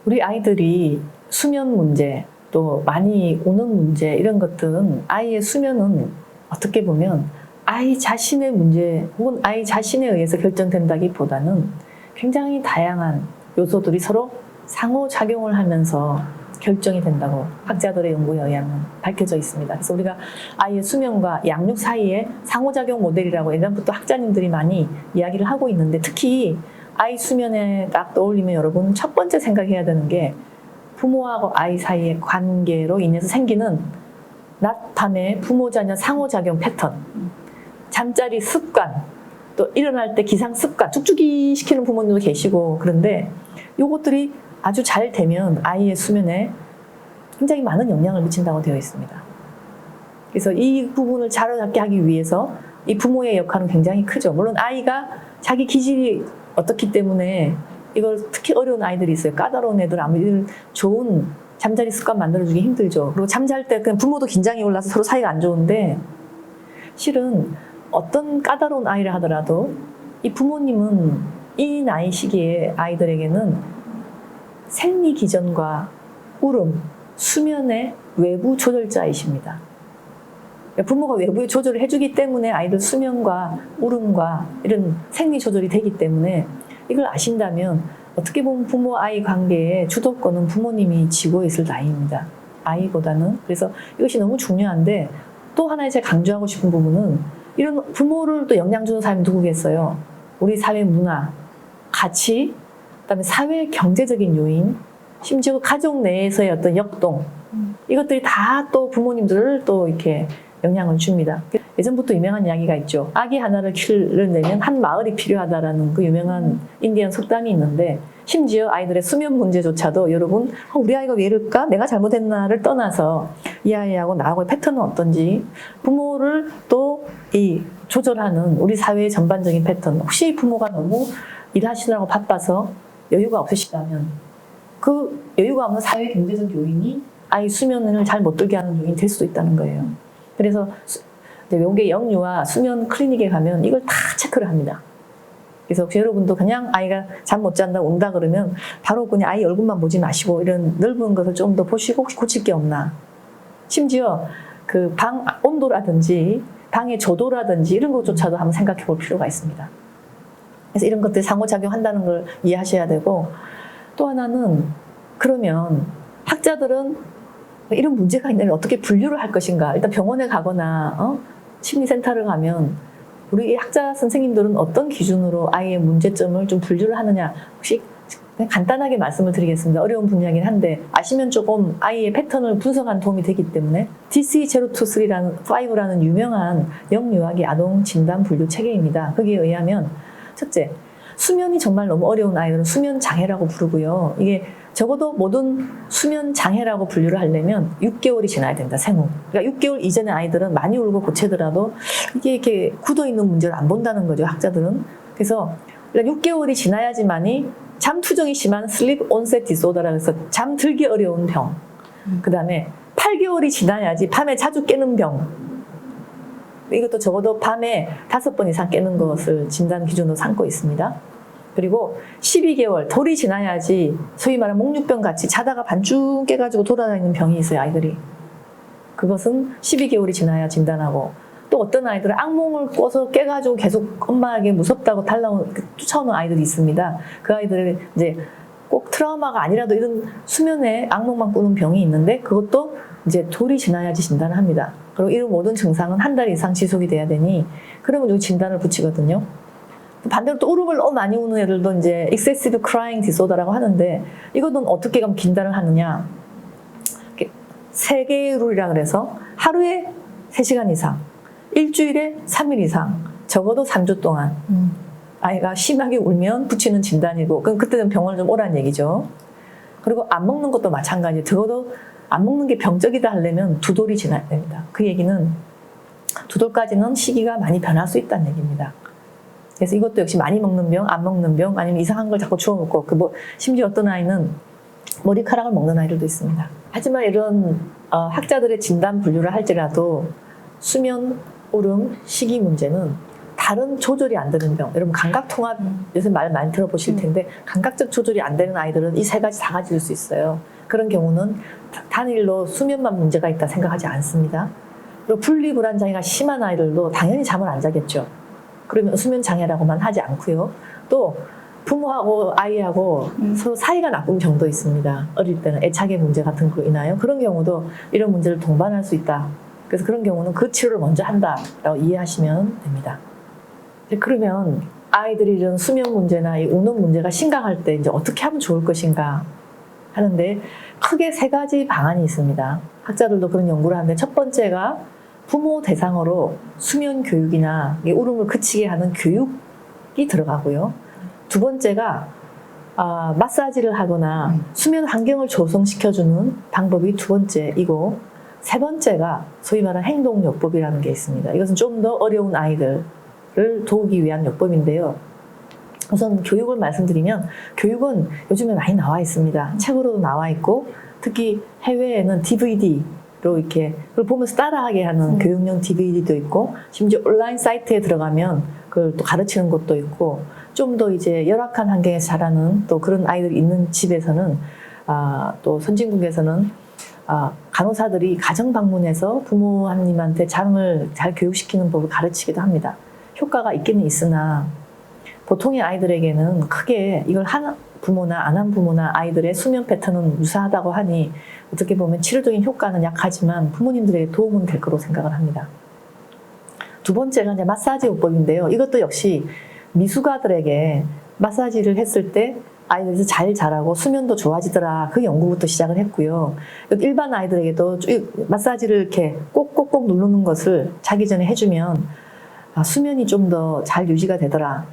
우리 아이들이 수면 문제, 또 많이 우는 문제 이런 것들은 아이의 수면은 어떻게 보면 아이 자신의 문제 혹은 아이 자신에 의해서 결정된다기보다는 굉장히 다양한 요소들이 서로 상호작용을 하면서 결정이 된다고 학자들의 연구에 의하면 밝혀져 있습니다. 그래서 우리가 아이의 수면과 양육 사이의 상호작용 모델이라고 예전부터 학자님들이 많이 이야기를 하고 있는데, 특히 아이 수면에 딱 떠올리면 여러분 첫 번째 생각해야 되는 게 부모하고 아이 사이의 관계로 인해서 생기는 낮, 밤의 부모 자녀 상호작용 패턴, 잠자리 습관, 또 일어날 때 기상 습관, 쭉쭉이 시키는 부모님도 계시고, 그런데 이것들이 아주 잘 되면 아이의 수면에 굉장히 많은 영향을 미친다고 되어 있습니다. 그래서 이 부분을 자라게 하기 위해서 이 부모의 역할은 굉장히 크죠. 물론 아이가 자기 기질이 어떻기 때문에 이걸 특히 어려운 아이들이 있어요. 까다로운 애들 아무리 좋은 잠자리 습관 만들어주기 힘들죠. 그리고 잠잘 때 그냥 부모도 긴장이 올라서 서로 사이가 안 좋은데, 실은 어떤 까다로운 아이를 하더라도 이 부모님은 이 나이 시기에 아이들에게는 생리 기전과 울음, 수면의 외부 조절자이십니다. 부모가 외부에 조절을 해주기 때문에 아이들 수면과 울음과 이런 생리 조절이 되기 때문에 이걸 아신다면 어떻게 보면 부모-아이 관계의 주도권은 부모님이 쥐고 있을 나이입니다. 아이보다는. 그래서 이것이 너무 중요한데, 또 하나 제가 강조하고 싶은 부분은 이런 부모를 또 영향 주는 사람이 누구겠어요? 우리 사회 문화, 가치, 그다음에 사회 경제적인 요인, 심지어 가족 내에서의 어떤 역동, 이것들이 다 또 부모님들을 또 이렇게 영향을 줍니다. 예전부터 유명한 이야기가 있죠. 아기 하나를 키우려면 한 마을이 필요하다라는 그 유명한 인디언 속담이 있는데, 심지어 아이들의 수면 문제조차도 여러분 우리 아이가 왜 이럴까? 내가 잘못했나를 떠나서 이 아이하고 나하고의 패턴은 어떤지, 부모를 또 이 조절하는 우리 사회의 전반적인 패턴, 혹시 부모가 너무 일하시느라고 바빠서 여유가 없으시다면 그 여유가 없는 사회 경제적 요인이 아이 수면을 잘 못 들게 하는 요인이 될 수도 있다는 거예요. 그래서 외국의 영유아 수면 클리닉에 가면 이걸 다 체크를 합니다. 그래서 혹시 여러분도 그냥 아이가 잠 못 잔다 운다 그러면 바로 그냥 아이 얼굴만 보지 마시고 이런 넓은 것을 좀 더 보시고 혹시 고칠 게 없나. 심지어 그 방 온도라든지 방의 조도라든지 이런 것조차도 한번 생각해 볼 필요가 있습니다. 그래서 이런 것들이 상호작용한다는 걸 이해하셔야 되고, 또 하나는 그러면 학자들은 이런 문제가 있는데 어떻게 분류를 할 것인가. 일단 병원에 가거나 심리센터를 가면 우리 학자 선생님들은 어떤 기준으로 아이의 문제점을 좀 분류를 하느냐, 혹시 그냥 간단하게 말씀을 드리겠습니다. 어려운 분야이긴 한데 아시면 조금 아이의 패턴을 분석하는 도움이 되기 때문에 DC023라는 5라는 유명한 영유아기 아동 진단 분류 체계입니다. 거기에 의하면 첫째, 수면이 정말 너무 어려운 아이들은 수면 장애라고 부르고요. 이게 적어도 모든 수면 장애라고 분류를 하려면 6개월이 지나야 된다, 생후. 그러니까 6개월 이전의 아이들은 많이 울고 고체더라도 이게 이렇게 굳어있는 문제를 안 본다는 거죠, 학자들은. 그래서 6개월이 지나야지만이 잠투정이 심한 Sleep Onset Disorder라고 해서 잠들기 어려운 병. 그 다음에 8개월이 지나야지 밤에 자주 깨는 병. 이것도 적어도 밤에 5번 이상 깨는 것을 진단 기준으로 삼고 있습니다. 그리고 12개월, 돌이 지나야지 소위 말하는 목류병 같이 자다가 반쯤 깨가지고 돌아다니는 병이 있어요, 아이들이. 그것은 12개월이 지나야 진단하고, 또 어떤 아이들은 악몽을 꿔서 깨가지고 계속 엄마에게 무섭다고 쫓아오는 아이들이 있습니다. 그 아이들을 이제 꼭 트라우마가 아니라도 이런 수면에 악몽만 꾸는 병이 있는데, 그것도 이제 돌이 지나야지 진단을 합니다. 그리고 이런 모든 증상은 한 달 이상 지속이 돼야 되니, 그러면 여기 진단을 붙이거든요. 반대로 또 울음을 너무 많이 우는 애들도 이제 excessive crying disorder라고 하는데, 이거는 어떻게 하면 진단을 하느냐. 3개의 룰이라 그래서 하루에 3시간 이상, 일주일에 3일 이상, 적어도 3주 동안 아이가 심하게 울면 붙이는 진단이고, 그럼 그때는 병원을 좀 오라는 얘기죠. 그리고 안 먹는 것도 마찬가지예요. 적어도 안 먹는 게 병적이다 하려면 2돌이 지나야 됩니다. 그 얘기는 2돌까지는 시기가 많이 변할 수 있다는 얘기입니다. 그래서 이것도 역시 많이 먹는 병, 안 먹는 병, 아니면 이상한 걸 자꾸 주워 먹고, 심지어 어떤 아이는 머리카락을 먹는 아이들도 있습니다. 하지만 이런 학자들의 진단 분류를 할지라도 수면, 울음, 식이 문제는 다 다른 조절이 안 되는 병, 여러분 감각통합 요새 말 많이 들어보실 텐데 감각적 조절이 안 되는 아이들은 이 세 가지 다 가질 수 있어요. 그런 경우는 단일로 수면만 문제가 있다 생각하지 않습니다. 그리고 분리불안장애가 심한 아이들도 당연히 잠을 안 자겠죠. 그러면 수면 장애라고만 하지 않고요. 또 부모하고 아이하고 서로 사이가 나쁜 경우도 있습니다. 어릴 때는 애착의 문제 같은 걸로 인하여 그런 경우도 이런 문제를 동반할 수 있다. 그래서 그런 경우는 그 치료를 먼저 한다라고 이해하시면 됩니다. 그러면 아이들이 이런 수면 문제나 이 우는 문제가 심각할 때 이제 어떻게 하면 좋을 것인가 하는데 크게 세 가지 방안이 있습니다. 학자들도 그런 연구를 하는데 첫 번째가 부모 대상으로 수면 교육이나 울음을 그치게 하는 교육이 들어가고요. 두 번째가 마사지를 하거나 수면 환경을 조성시켜주는 방법이 두 번째이고 세 번째가 소위 말하는 행동요법이라는 게 있습니다. 이것은 좀 더 어려운 아이들을 도우기 위한 요법인데요. 우선 교육을 말씀드리면 교육은 요즘에 많이 나와 있습니다. 책으로도 나와 있고 특히 해외에는 DVD로 이렇게 그걸 보면서 따라하게 하는 교육용 DVD도 있고 심지어 온라인 사이트에 들어가면 그걸 또 가르치는 곳도 있고 좀 더 이제 열악한 환경에서 자라는 또 그런 아이들이 있는 집에서는 또 선진국에서는 간호사들이 가정 방문해서 부모님한테 잠을 잘 교육시키는 법을 가르치기도 합니다. 효과가 있기는 있으나 보통의 아이들에게는 크게 이걸 한 부모나 안 한 부모나 아이들의 수면 패턴은 유사하다고 하니 어떻게 보면 치료적인 효과는 약하지만 부모님들에게 도움은 될 거로 생각을 합니다. 두 번째가 이제 마사지 요법인데요. 이것도 역시 미숙아들에게 마사지를 했을 때 아이들이 잘 자라고 수면도 좋아지더라. 그 연구부터 시작을 했고요. 일반 아이들에게도 마사지를 이렇게 꼭꼭꼭 누르는 것을 자기 전에 해주면 수면이 좀 더 잘 유지가 되더라.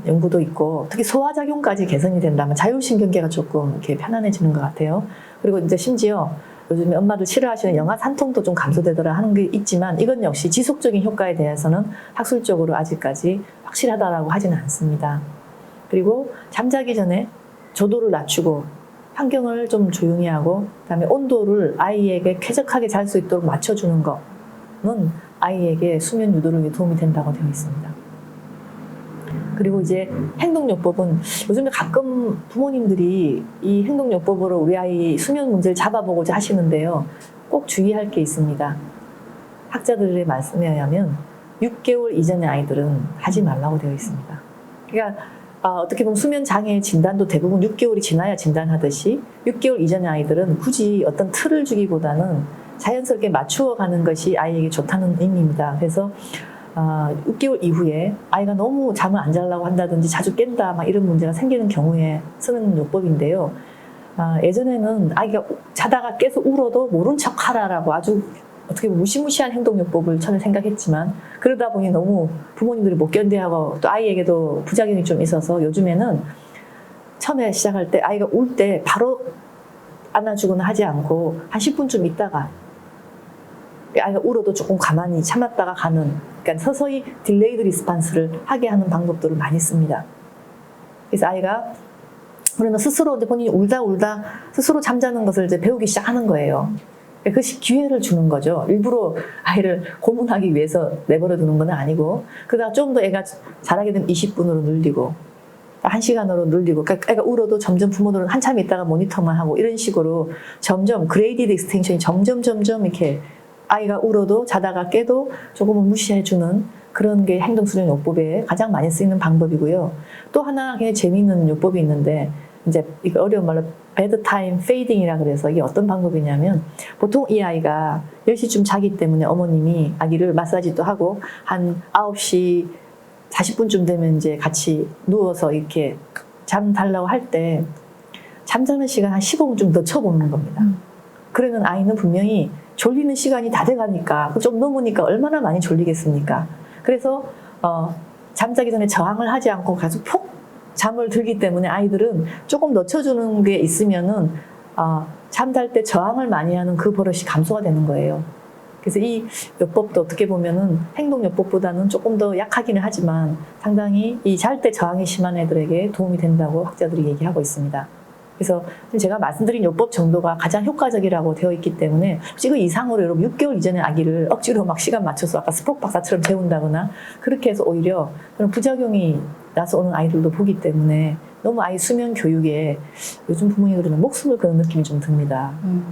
연구도 있고 특히 소화작용까지 개선이 된다면 자율신경계가 조금 이렇게 편안해지는 것 같아요. 그리고 이제 심지어 요즘에 엄마들 싫어하시는 영아 산통도 좀 감소되더라 하는 게 있지만 이건 역시 지속적인 효과에 대해서는 학술적으로 아직까지 확실하다라고 하지는 않습니다. 그리고 잠자기 전에 조도를 낮추고 환경을 좀 조용히 하고 그다음에 온도를 아이에게 쾌적하게 잘 수 있도록 맞춰주는 거는 아이에게 수면 유도력에 도움이 된다고 되어 있습니다. 그리고 이제 행동요법은 요즘에 가끔 부모님들이 이 행동요법으로 우리 아이 수면 문제를 잡아보고자 하시는데요. 꼭 주의할 게 있습니다. 학자들의 말씀에 의하면 6개월 이전의 아이들은 하지 말라고 되어 있습니다. 그러니까 어떻게 보면 수면 장애 진단도 대부분 6개월이 지나야 진단하듯이 6개월 이전의 아이들은 굳이 어떤 틀을 주기보다는 자연스럽게 맞추어 가는 것이 아이에게 좋다는 의미입니다. 그래서 6개월 이후에 아이가 너무 잠을 안 자려고 한다든지 자주 깬다 막 이런 문제가 생기는 경우에 쓰는 요법인데요. 예전에는 아이가 자다가 깨서 울어도 모른 척 하라라고 아주 어떻게 보면 무시무시한 행동요법을 처음에 생각했지만 그러다 보니 너무 부모님들이 못 견뎌하고 또 아이에게도 부작용이 좀 있어서 요즘에는 처음에 시작할 때 아이가 울 때 바로 안아주거나 하지 않고 한 10분쯤 있다가 아이가 울어도 조금 가만히 참았다가 가는 그러니까 서서히 딜레이드 리스판스를 하게 하는 방법들을 많이 씁니다. 그래서 아이가 그러면 스스로 이제 본인이 울다 스스로 잠자는 것을 이제 배우기 시작하는 거예요. 그것이 기회를 주는 거죠. 일부러 아이를 고문하기 위해서 내버려 두는 건 아니고 그러다가 좀 더 애가 자라게 되면 20분으로 늘리고 1시간으로 늘리고 그러니까 애가 울어도 점점 부모들은 한참 있다가 모니터만 하고 이런 식으로 점점 그레이디드 익스텐션이 점점 이렇게 아이가 울어도 자다가 깨도 조금은 무시해주는 그런 게 행동수련 요법에 가장 많이 쓰이는 방법이고요. 또 하나 굉장히 재미있는 요법이 있는데 이제 이거 어려운 말로 bedtime fading이라 그래서 이게 어떤 방법이냐면 보통 이 아이가 10시쯤 자기 때문에 어머님이 아기를 마사지도 하고 한 9시 40분쯤 되면 이제 같이 누워서 이렇게 잠 달라고 할 때 잠자는 시간 한 15분 좀 늦춰보는 겁니다. 그러면 아이는 분명히 졸리는 시간이 다 돼가니까 좀 넘으니까 얼마나 많이 졸리겠습니까? 그래서 잠자기 전에 저항을 하지 않고 계속 푹 잠을 들기 때문에 아이들은 조금 늦춰주는 게 있으면은 잠잘 때 저항을 많이 하는 그 버릇이 감소가 되는 거예요. 그래서 이 요법도 어떻게 보면은 행동요법보다는 조금 더 약하기는 하지만 상당히 이 잘 때 저항이 심한 애들에게 도움이 된다고 학자들이 얘기하고 있습니다. 그래서 제가 말씀드린 요법 정도가 가장 효과적이라고 되어 있기 때문에 그 이상으로 여러분 6개월 이전에 아기를 억지로 막 시간 맞춰서 아까 스포 박사처럼 재운다거나 그렇게 해서 오히려 그런 부작용이 나서 오는 아이들도 보기 때문에 너무 아이 수면 교육에 요즘 부모님들은 목숨을 거는 느낌이 좀 듭니다.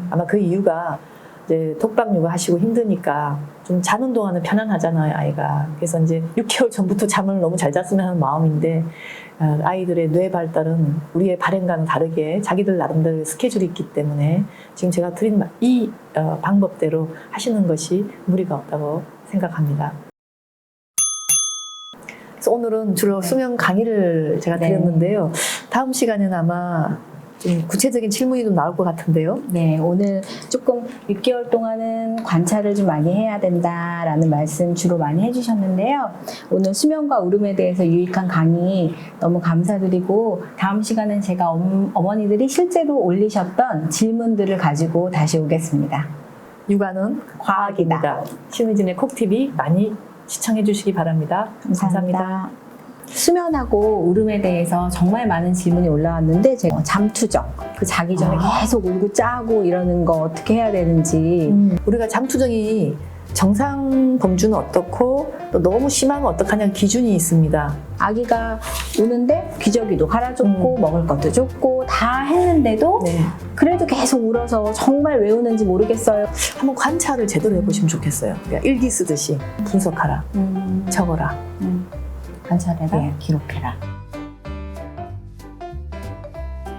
아마 그 이유가 이제 독박 육아 하시고 힘드니까 좀 자는 동안은 편안하잖아요, 아이가. 그래서 이제 6개월 전부터 잠을 너무 잘 잤으면 하는 마음인데 아이들의 뇌 발달은 우리의 발현과는 다르게 자기들 나름대로 스케줄이 있기 때문에 지금 제가 드린 이 방법대로 하시는 것이 무리가 없다고 생각합니다. 그래서 오늘은 주로 수면 강의를 제가 드렸는데요. 다음 시간에는 아마 좀 구체적인 질문이 좀 나올 것 같은데요. 네, 오늘 조금 6개월 동안은 관찰을 좀 많이 해야 된다라는 말씀 주로 많이 해주셨는데요. 오늘 수면과 울음에 대해서 유익한 강의 너무 감사드리고 다음 시간은 제가 어머니들이 실제로 올리셨던 질문들을 가지고 다시 오겠습니다. 육아는 과학입니다. 신의진의 콕TV 많이 시청해 주시기 바랍니다. 감사합니다. 수면하고 울음에 대해서 정말 많은 질문이 올라왔는데 제가 잠투정, 그 자기 전에 계속 울고 짜고 이러는 거 어떻게 해야 되는지 우리가 잠투정이 정상 범주는 어떻고 또 너무 심하면 어떡하냐는 기준이 있습니다. 아기가 우는데 기저귀도 갈아줬고 먹을 것도 줬고 다 했는데도 네. 그래도 계속 울어서 정말 왜 우는지 모르겠어요. 한번 관찰을 제대로 해보시면 좋겠어요. 그러니까 일기 쓰듯이 분석하라, 적어라. 관찰해라, 기록해라.